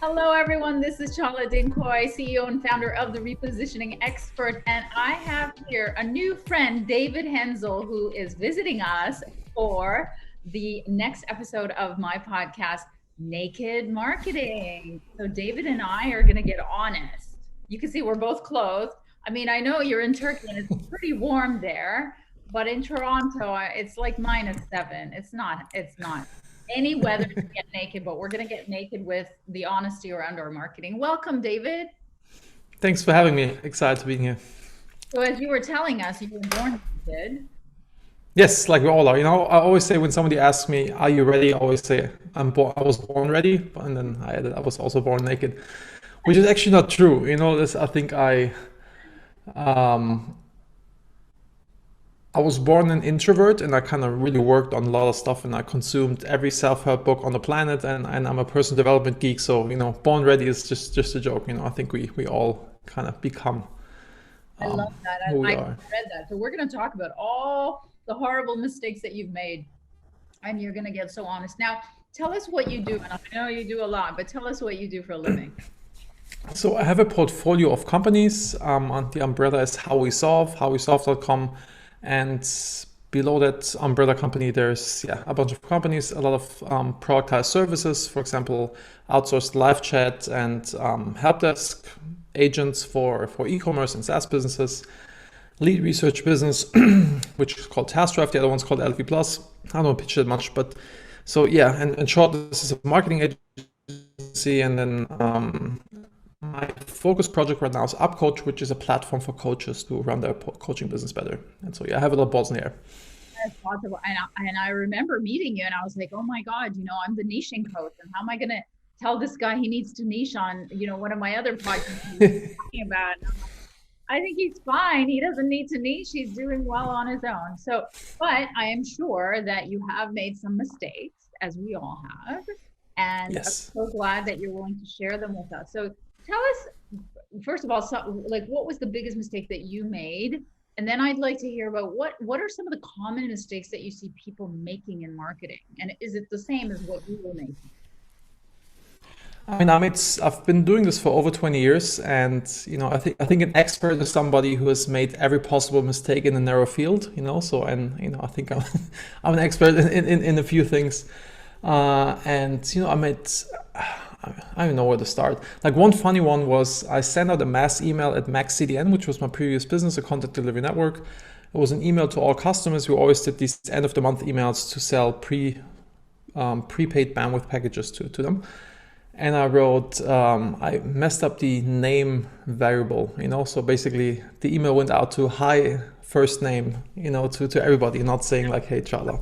Hello, everyone. This is Chala Dincoy, CEO and founder of The Repositioning Expert. And I have here a new friend, David Henzel, who is visiting us for the next episode of my podcast, Naked Marketing. So, David and I are going to get honest. You can see we're both clothed. I mean, I know you're in Turkey and it's pretty warm there, but in Toronto, it's like -7. It's not any weather to get naked, but we're going to get naked with the honesty around our marketing. Welcome, David. Thanks for having me. Excited to be here. So as you were telling us, you were born naked. Yes, like we all are. I always say when somebody asks me, "Are you ready?" I always say, I was born ready," and then I added, "I was also born naked," which is actually not true. This I think um, I was born an introvert, and I kind of really worked on a lot of stuff, and I consumed every self-help book on the planet, and I'm a personal development geek. So born ready is just a joke. I think we all kind of become I love that. who we I are. read that. So we're going to talk about all the horrible mistakes that you've made, and you're going to get so honest. Now, tell us what you do. And I know you do a lot, but tell us what you do for a living. So I have a portfolio of companies. And the umbrella is howwesolve.com. And below that umbrella company, there's a bunch of companies, a lot of productized services, for example, outsourced live chat and help desk agents for e-commerce and SaaS businesses, lead research business, which is called TaskDrive. The other one's called LV Plus. I don't pitch it much, but so and in short, this is a marketing agency. And then my focus project right now is upcoach, which is a platform for coaches to run their coaching business better. And so I have a little balls in the air. That's possible. And I remember meeting you and I was like, oh my God, I'm the niching coach. And how am I going to tell this guy he needs to niche on, one of my other podcasts talking about? I think he's fine. He doesn't need to niche. He's doing well on his own. So, but I am sure that you have made some mistakes, as we all have. And Yes. I'm so glad that you're willing to share them with us. So tell us, first of all, what was the biggest mistake that you made? And then I'd like to hear about what are some of the common mistakes that you see people making in marketing? And is it the same as what we were making? I mean, I've been doing this for over 20 years, and I think an expert is somebody who has made every possible mistake in a narrow field. So I think I'm an expert in a few things, and I don't know where to start. Like one funny one was I sent out a mass email at MaxCDN, which was my previous business, a content delivery network. It was an email to all customers. We always did these end of the month emails to sell prepaid bandwidth packages to them. And I wrote, I messed up the name variable, so basically the email went out to hi first name, to everybody, not saying like, hey, Chala,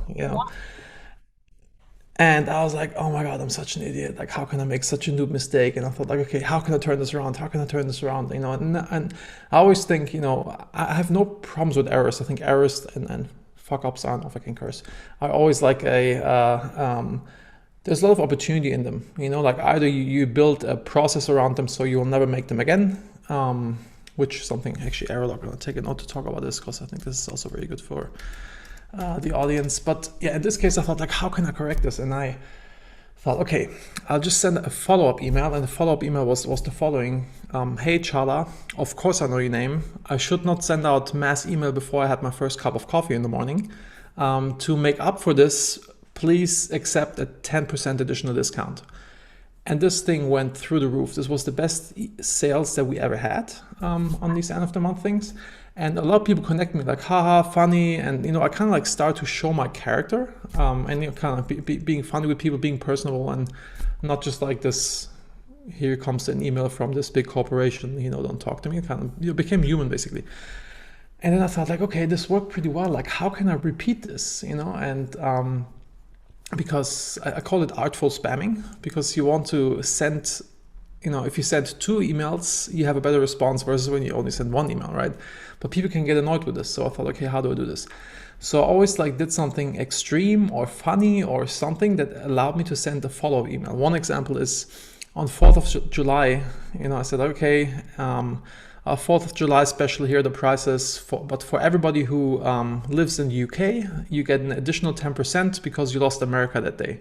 And I was like, oh my God, I'm such an idiot. Like, how can I make such a noob mistake? And I thought like, okay, how can I turn this around? And I always think, I have no problems with errors. I think errors and fuck ups, I don't know if I can curse. I always like there's a lot of opportunity in them, like either you build a process around them so you will never make them again, which is something actually Errol, I'm going to take a note to talk about this because I think this is also very good for the audience. But in this case, I thought like, how can I correct this? And I thought, okay, I'll just send a follow-up email. And the follow-up email was the following. Hey, Chala, of course I know your name. I should not send out mass email before I had my first cup of coffee in the morning. To make up for this, please accept a 10% additional discount. And this thing went through the roof. This was the best sales that we ever had on these end of the month things. And a lot of people connect me like, haha, funny. And, I kind of like start to show my character and, kind of being funny with people, being personable and not just like this, here comes an email from this big corporation, don't talk to me. Kind of became human basically. And then I thought like, okay, this worked pretty well. Like, how can I repeat this, and because I call it artful spamming, because you want to send, if you send 2 emails, you have a better response versus when you only send 1 email, right? But people can get annoyed with this. So I thought, okay, how do I do this? So I always did something extreme or funny or something that allowed me to send a follow-up email. One example is on 4th of July, I said, okay, our 4th of July special here, the prices, but for everybody who lives in the UK, you get an additional 10% because you lost America that day.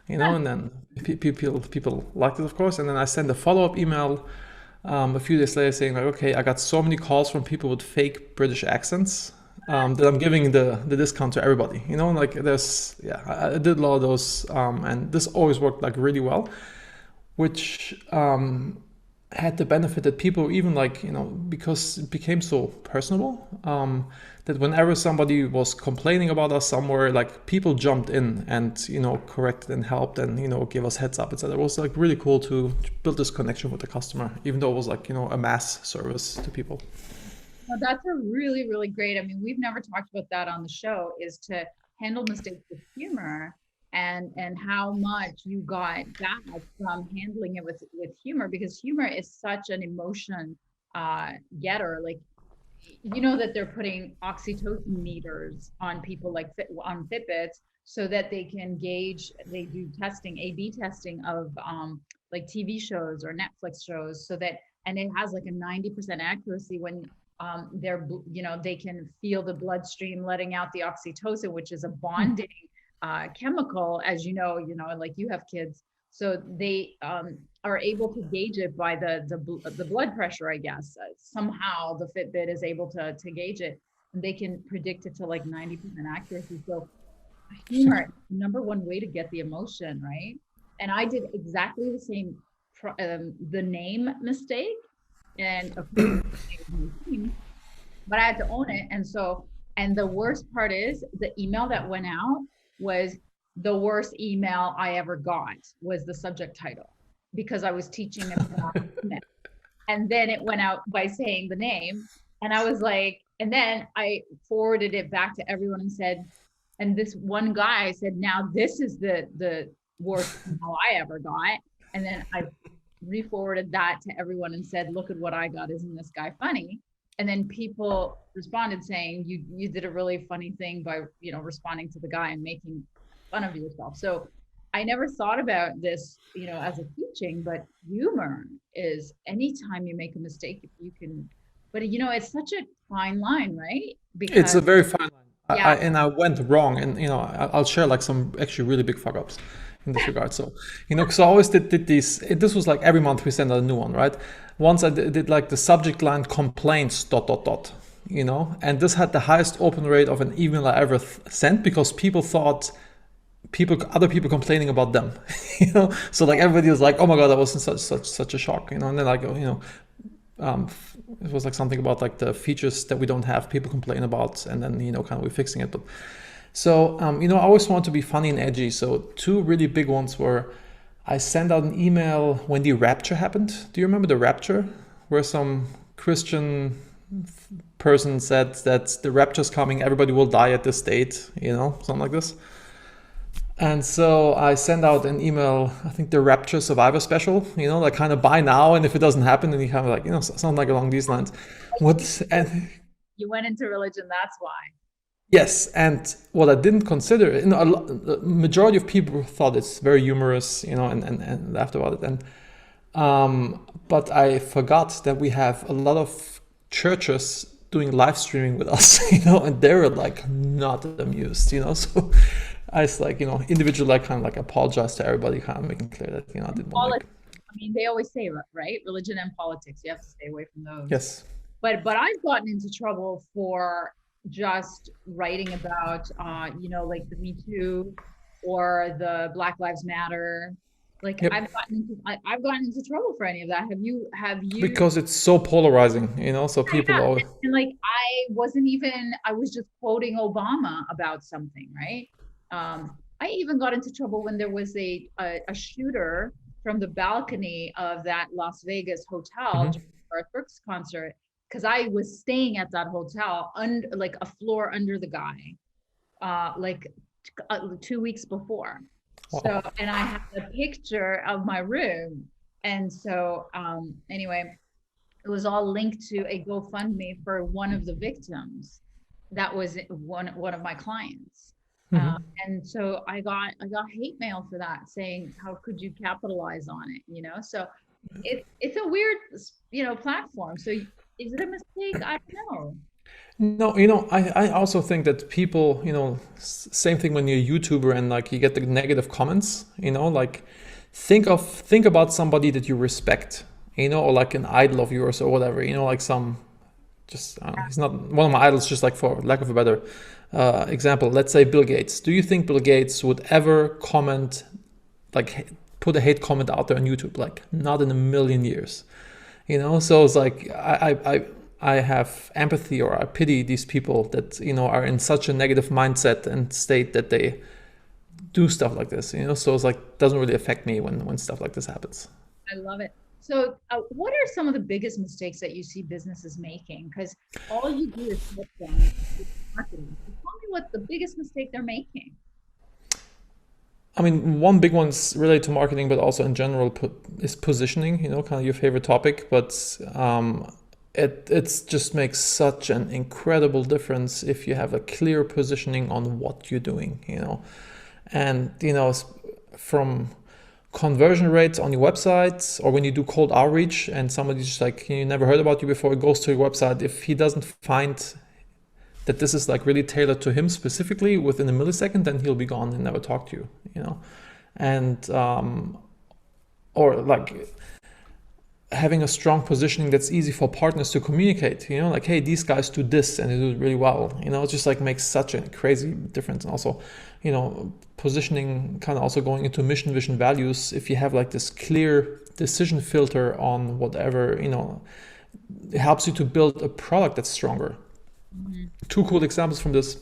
and then people liked it, of course. And then I sent a follow-up email a few days later saying like, okay, I got so many calls from people with fake British accents that I'm giving the discount to everybody. Like there's, yeah, I did a lot of those, and this always worked like really well, which had the benefit that people even like, because it became so personable, that whenever somebody was complaining about us somewhere, like people jumped in and, corrected and helped and, gave us heads up, etc. It was like really cool to build this connection with the customer, even though it was like, a mass service to people. Well, that's a really, really great. I mean, we've never talked about that on the show, is to handle mistakes with humor, and how much you got back from handling it with humor, because humor is such an emotion getter. Like, that they're putting oxytocin meters on people, like on Fitbits, so that they can gauge, they do testing, A/B testing of like TV shows or Netflix shows, so that, and it has like a 90% accuracy when they're, they can feel the bloodstream letting out the oxytocin, which is a bonding chemical, as like you have kids, so they are able to gauge it by the blood pressure, I guess. Somehow the Fitbit is able to gauge it, and they can predict it to like 90% accuracy. So humor, number one way to get the emotion, right? And I did exactly the same, the name mistake, and of course, but I had to own it. And the worst part is, the email that went out was the worst email I ever got, was the subject title, because I was teaching them. And then it went out by saying the name. And I was like, and then I forwarded it back to everyone and said, and this one guy said, now this is the worst email I ever got. And then I re-forwarded that to everyone and said, look at what I got. Isn't this guy funny? And then people responded saying, you did a really funny thing by, responding to the guy and making fun of yourself. So I never thought about this, as a teaching, but humor is, anytime you make a mistake, if you can, but it's such a fine line, right? Because It's a very fine line. yeah, And I went wrong, and I'll share like some actually really big fuck ups in this regard. So because I always did these. This was like every month we send out a new one, right? Once I did like the subject line complaints ... and this had the highest open rate of an email I ever sent, because people thought other people complaining about them, So like everybody was like, oh my god, that was such a shock, And then I go, it was like something about like the features that we don't have, people complain about, and then kind of we're fixing it. But so I always want to be funny and edgy. So two really big ones were, I sent out an email when the rapture happened. Do you remember the rapture, where some Christian person said that the rapture's coming, everybody will die at this date, something like this? And so I sent out an email, I think the Rapture Survivor Special, like kind of buy now, and if it doesn't happen, then you kind of like, something like along these lines. You went into religion, that's why. Yes, and what I didn't consider, the majority of people thought it's very humorous, and laughed about it. And but I forgot that we have a lot of churches doing live streaming with us, and they were like not amused, So I was like, individually, like kind of like apologize to everybody, kind of making clear that, I didn't want to. I mean, they always say, right? Religion and politics, you have to stay away from those. Yes. But I've gotten into trouble for just writing about, like the Me Too or the Black Lives Matter. Like, yep. I've gotten into trouble for any of that. Have you? Because it's so polarizing, so people always. And like, I was just quoting Obama about something, right? I even got into trouble when there was a shooter from the balcony of that Las Vegas hotel during the Garth Brooks concert, because I was staying at that hotel under like a floor under the guy, 2 weeks before. Wow. So, and I had a picture of my room, and so anyway, it was all linked to a GoFundMe for one of the victims. That was one of my clients. And so I got hate mail for that, saying, how could you capitalize on it? So it's a weird, platform. So is it a mistake? I don't know. No, I also think that people, same thing when you're a YouTuber and like you get the negative comments, like think about somebody that you respect, or like an idol of yours or whatever, like some just he's not one of my idols, just like for lack of a better example. Let's say Bill Gates. Do you think Bill Gates would ever comment, like put a hate comment out there on YouTube? Like not in a million years. So it's like I have empathy, or I pity these people that are in such a negative mindset and state that they do stuff like this. So it's like doesn't really affect me when stuff like this happens. I love it. So, what are some of the biggest mistakes that you see businesses making? Because all you do is help them with marketing. So tell me what the biggest mistake they're making. I mean, one big one's related to marketing, but also in general is positioning. Kind of your favorite topic, but it just makes such an incredible difference if you have a clear positioning on what you're doing. And from conversion rates on your website, or when you do cold outreach and somebody's just like, you never heard about you before, it goes to your website, if he doesn't find that this is like really tailored to him specifically within a millisecond, then he'll be gone and never talk to you. And or like having a strong positioning that's easy for partners to communicate, like, hey, these guys do this and they do it really well. It just like makes such a crazy difference. And also, positioning kind of also going into mission, vision, values. If you have like this clear decision filter on whatever, it helps you to build a product that's stronger. Mm-hmm. Two cool examples from this.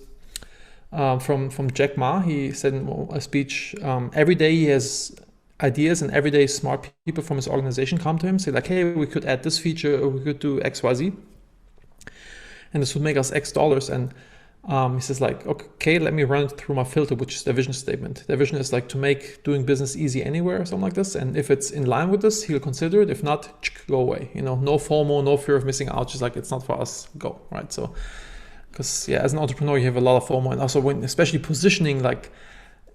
From Jack Ma, he said in a speech, every day he has ideas, and every day smart people from his organization come to him, say like, hey, we could add this feature, or we could do XYZ, and this would make us X dollars. And he says like, okay, let me run it through my filter, which is the vision statement. The vision is like to make doing business easy anywhere, or something like this. And if it's in line with this, he'll consider it. If not, go away. No FOMO, no fear of missing out. Just like, it's not for us, go, right? So, because as an entrepreneur, you have a lot of FOMO, and also when, especially positioning, like,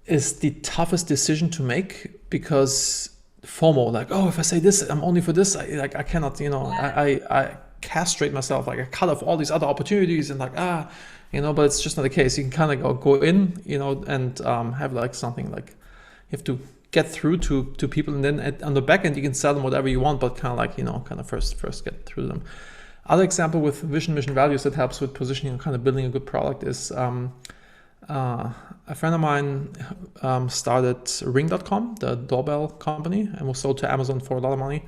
is the toughest decision to make, because FOMO, like, oh, if I say this, I'm only for this. I cannot, I castrate myself, like I cut off all these other opportunities, and like, but it's just not the case. You can kind of go in, and have like something like, you have to get through to people, and then on the back end, you can sell them whatever you want, but kind of like, kind of first get through them. Other example with vision, mission, values that helps with positioning and kind of building a good product is, a friend of mine started Ring.com, the doorbell company, and was sold to Amazon for a lot of money.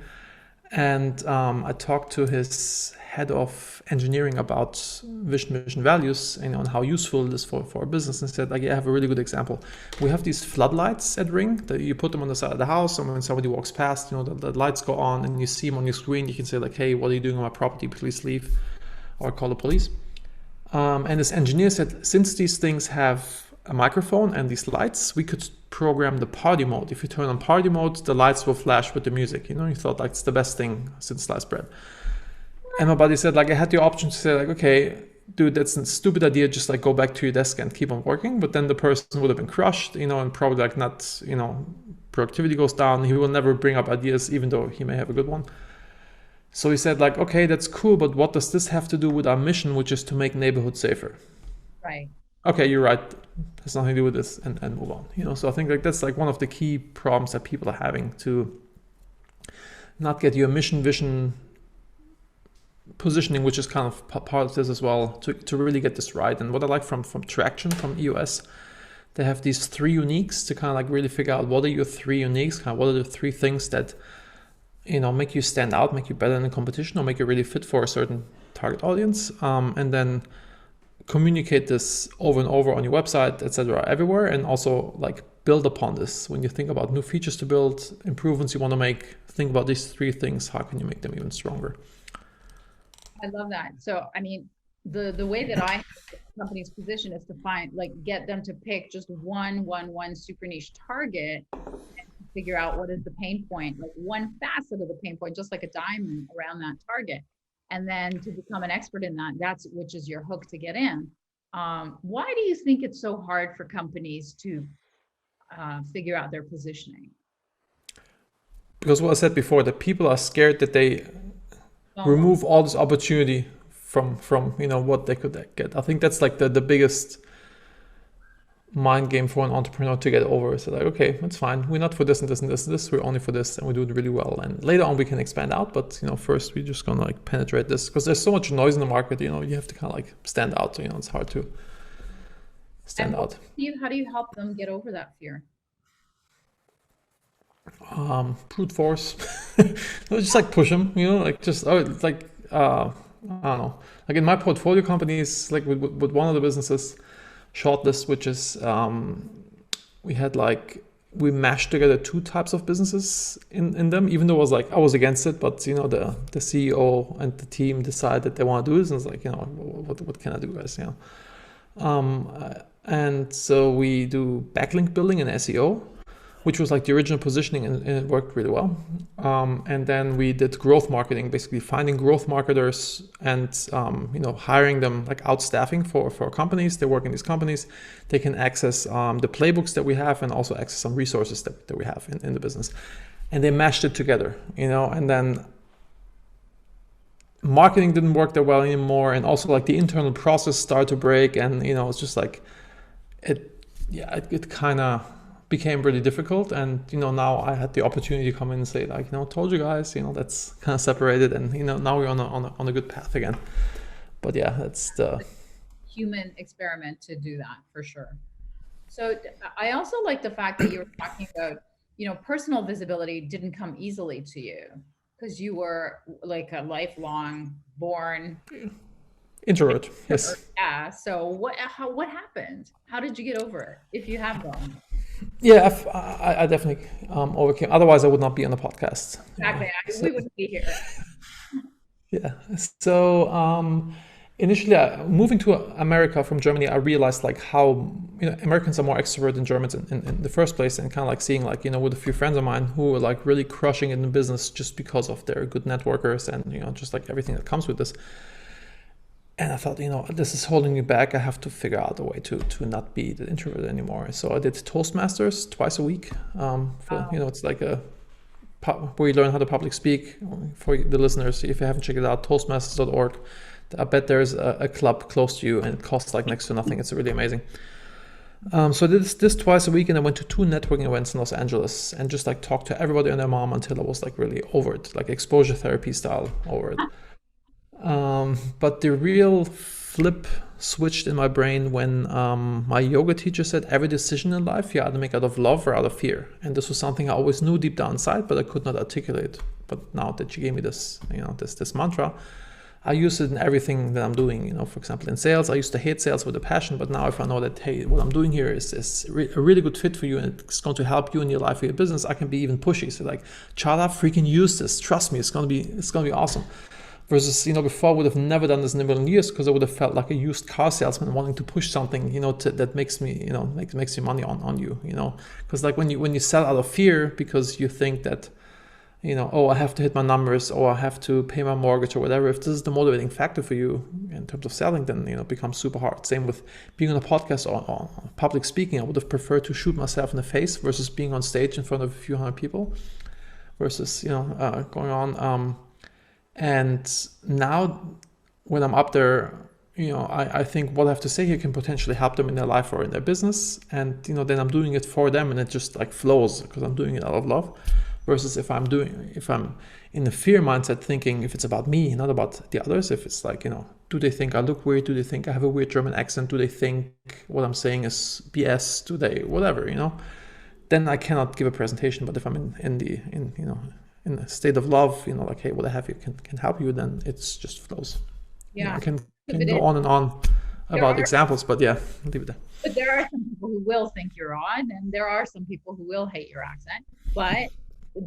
And I talked to his head of engineering about vision, mission, values, and how useful it is for a business, and said, like, yeah, I have a really good example. We have these floodlights at Ring that you put them on the side of the house, and when somebody walks past, the lights go on, and you see them on your screen. You can say like, hey, what are you doing on my property? Please leave, or call the police. And this engineer said, since these things have a microphone and these lights, we could program the party mode. If you turn on party mode, the lights will flash with the music. He thought like it's the best thing since sliced bread. And my buddy said, like, I had the option to say like, okay, dude, that's a stupid idea. Just like go back to your desk and keep on working. But then the person would have been crushed, and probably like not, productivity goes down. He will never bring up ideas, even though he may have a good one. So he said like, okay, that's cool, but what does this have to do with our mission, which is to make neighborhoods safer? Right. Okay, you're right. Has nothing to do with this, and move on. So I think like that's like one of the key problems that people are having, to not get your mission, vision, positioning, which is kind of part of this as well, to really get this right. And what I like from Traction, from EOS, they have these 3 uniques to kind of like really figure out what are your 3 uniques, kind of what are the 3 things that make you stand out, make you better in the competition, or make you really fit for a certain target audience, and then communicate this over and over on your website, etc., everywhere, and also like build upon this. When you think about new features to build, improvements you want to make, think about these 3 things. How can you make them even stronger? I love that. So, I mean, the way that I company's position is to get them to pick just one super niche target, figure out what is the pain point, like one facet of the pain point, just like a diamond around that target. And then to become an expert in that, which is your hook to get in. Why do you think it's so hard for companies to figure out their positioning? Because what I said before, that people are scared that they remove all this opportunity from what they could get. I think that's like the biggest mind game for an entrepreneur to get over. So like, okay, it's fine. We're not for this and this and this and this. We're only for this, and we do it really well. And later on, we can expand out. But first, we're just gonna like penetrate this because there's so much noise in the market. You have to kind of like stand out. It's hard to stand out. How do you help them get over that fear? Brute force. Just like push them. Like just I don't know. Like in my portfolio companies, like with one of the businesses, Shortlist, which is we mashed together two types of businesses in them, even though I was against it, but the CEO and the team decided that they want to do this, and it's like, what can I do, guys? And so we do backlink building and SEO, which was like the original positioning, and it worked really well. And then we did growth marketing, basically finding growth marketers and hiring them, like outstaffing for companies. They work in these companies. They can access the playbooks that we have and also access some resources that we have in the business. And they mashed it together, and then marketing didn't work that well anymore. And also like the internal process started to break, and it's just like it kind of became really difficult. And now I had the opportunity to come in and say, like, told you guys, that's kind of separated, and now we're on a good path again. But yeah, that's the human experiment to do that for sure. So I also like the fact that you were talking about personal visibility didn't come easily to you because you were like a lifelong born introvert. Yes. Yeah. So what happened? How did you get over it, if you have one? Yeah, I definitely overcame. Otherwise, I would not be on the podcast. Exactly. We wouldn't be here. Yeah. So initially, moving to America from Germany, I realized like how Americans are more extrovert than Germans in the first place, and kind of like seeing like with a few friends of mine who were like really crushing in the business just because of their good networkers and just like everything that comes with this. And I thought, this is holding me back. I have to figure out a way to not be the introvert anymore. So I did Toastmasters twice a week. It's like where you learn how to public speak. For the listeners, if you haven't checked it out, Toastmasters.org. I bet there's a club close to you, and it costs like next to nothing. It's really amazing. So I did this twice a week, and I went to 2 networking events in Los Angeles and just like talked to everybody and their mom until I was like really over it, like exposure therapy style over it. But the real flip switched in my brain when my yoga teacher said every decision in life you either make out of love or out of fear. And this was something I always knew deep down inside, but I could not articulate. But now that she gave me this, this mantra, I use it in everything that I'm doing. For example, in sales, I used to hate sales with a passion, but now if I know that, hey, what I'm doing here is a really good fit for you and it's going to help you in your life or your business, I can be even pushy. So like, Chala, freaking use this. Trust me, it's gonna be awesome. Versus, before I would have never done this in a million years because I would have felt like a used car salesman wanting to push something, that makes me, makes you money on you, because like when you sell out of fear because you think that, oh, I have to hit my numbers or I have to pay my mortgage or whatever. If this is the motivating factor for you in terms of selling, then, it becomes super hard. Same with being on a podcast or public speaking. I would have preferred to shoot myself in the face versus being on stage in front of a few hundred people versus, going on, and now when I'm up there, I think what I have to say here can potentially help them in their life or in their business. And, then I'm doing it for them and it just like flows because I'm doing it out of love. Versus if I'm in the fear mindset thinking if it's about me, not about the others, if it's like, do they think I look weird? Do they think I have a weird German accent? Do they think what I'm saying is BS? Do they, whatever, then I cannot give a presentation. But if I'm in a state of love, like, hey, what I have here can help you, then it's just flows. Yeah. I can go on and on about examples, but yeah, I'll leave it there. But there are some people who will think you're odd, and there are some people who will hate your accent. But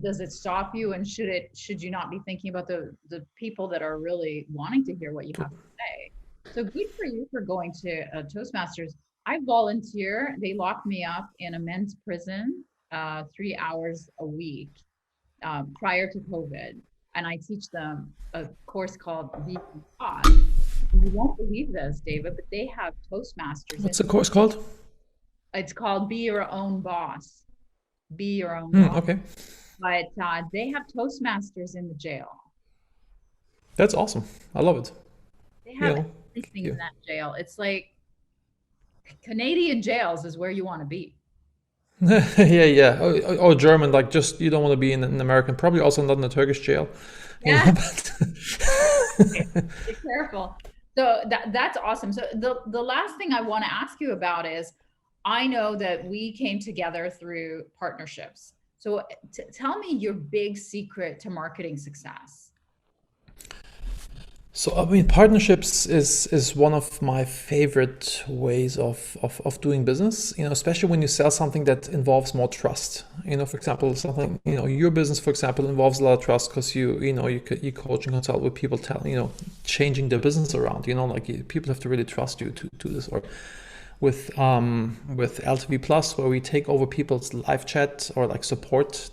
does it stop you? And should you not be thinking about the people that are really wanting to hear what you have to say? So good for you for going to Toastmasters. I volunteer. They lock me up in a men's prison 3 hours a week. Prior to COVID, and I teach them a course called Be Boss. You won't believe this, David, but they have Toastmasters. What's the course called? It's called Be Your Own Boss. Be Your Own Boss. Okay. But they have Toastmasters in the jail. That's awesome. I love it. They They you have know. everything in You. that jail. It's like Canadian jails is where you want to be. Yeah, yeah. Or German, like just you don't want to be in an American, probably also not in a Turkish jail, you know. Yeah, But be careful. So that's awesome. So the last thing I want to ask you about is, I know that we came together through partnerships. So tell me your big secret to marketing success. So I mean, partnerships is one of my favorite ways of doing business. You know, especially when you sell something that involves more trust. You know, for example, something your business, for example, involves a lot of trust because you coach and consult with people, changing their business around. You know, like people have to really trust you to do this. Or with LTV Plus, where we take over people's live chat or like support.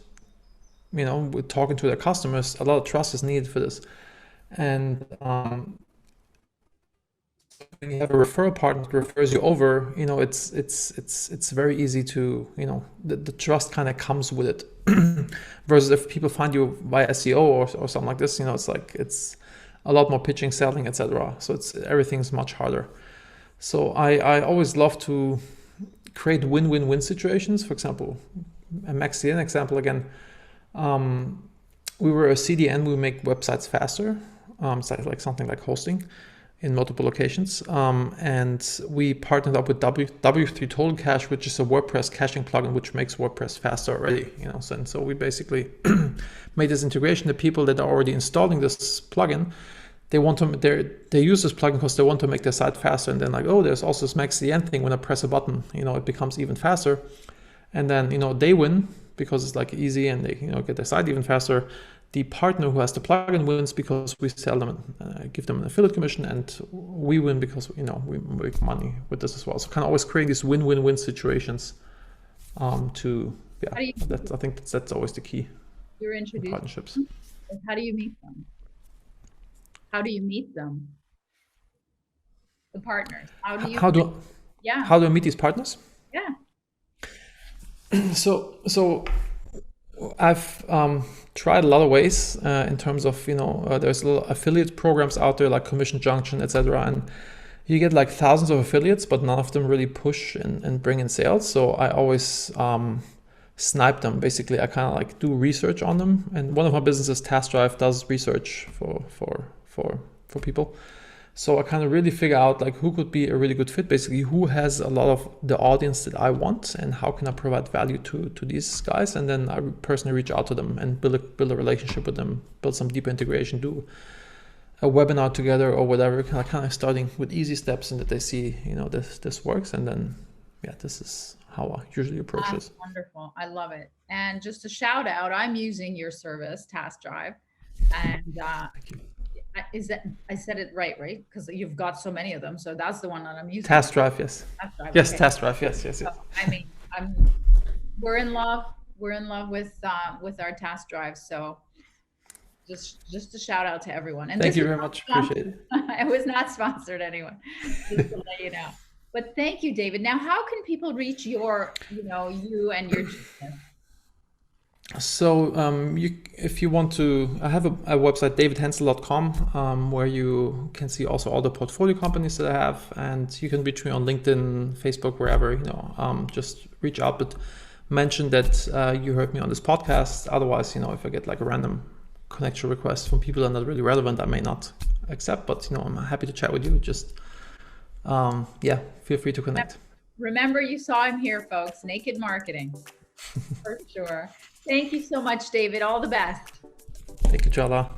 You know, with talking to their customers, a lot of trust is needed for this. And when you have a referral partner that refers you over, you know, it's very easy to, the trust kind of comes with it. Versus if people find you via SEO or something like this, you know, it's a lot more pitching, selling, etc. So everything's much harder. So I always love to create win-win-win situations. For example, a MaxCN example again. We were a CDN. We make websites faster. It's like something like hosting in multiple locations. And we partnered up with W3 Total Cache, which is a WordPress caching plugin, which makes WordPress faster already. You know, so we basically made this integration. The people that are already installing this plugin, they use this plugin because they want to make their site faster. And then like, oh, there's also this MaxCN thing. When I press a button, you know, it becomes even faster. And then, you know, they win because it's like easy and they, get their site even faster. The partner who has the plugin wins because we sell them, give them an affiliate commission, and we win because we make money with this as well. So kind of always creating these win-win-win situations. I think that's always the key. You're introduced Partnerships. How do you meet them? How do you meet them? The partners. How do I meet these partners? Yeah. So I've tried a lot of ways in terms of, there's little affiliate programs out there like Commission Junction, etc. And you get like thousands of affiliates, but none of them really push and bring in sales. So I always snipe them. Basically, I kind of like do research on them. And one of my businesses, Task Drive, does research for people. So I kind of really figure out like who could be a really good fit, basically who has a lot of the audience that I want and how can I provide value to these guys. And then I personally reach out to them and build a relationship with them, build some deeper integration, do a webinar together or whatever, kind of starting with easy steps and that they see, this works. And then, this is how I usually approach this. Wonderful. I love it. And just a shout out, I'm using your service, Task Drive. And Thank you. I said it right? Because you've got so many of them. So that's the one that I'm using. Task Drive, yes. Task Drive, yes, okay. Task Drive, yes. So, I mean, we're in love. We're in love with our Task Drive. So just a shout out to everyone. And thank you very much. Appreciate it. It was not sponsored anyway, just to let you know. But thank you, David. Now, how can people reach you and your business? So if you want to, I have a website, davidhenzel.com, where you can see also all the portfolio companies that I have, and you can reach me on LinkedIn, Facebook, wherever, just reach out, but mention that you heard me on this podcast. Otherwise, if I get like a random connection request from people that are not really relevant, I may not accept, but I'm happy to chat with you. Just feel free to connect. Remember, you saw him here, folks. Naked marketing. For sure. Thank you so much, David. All the best. Thank you, Chala.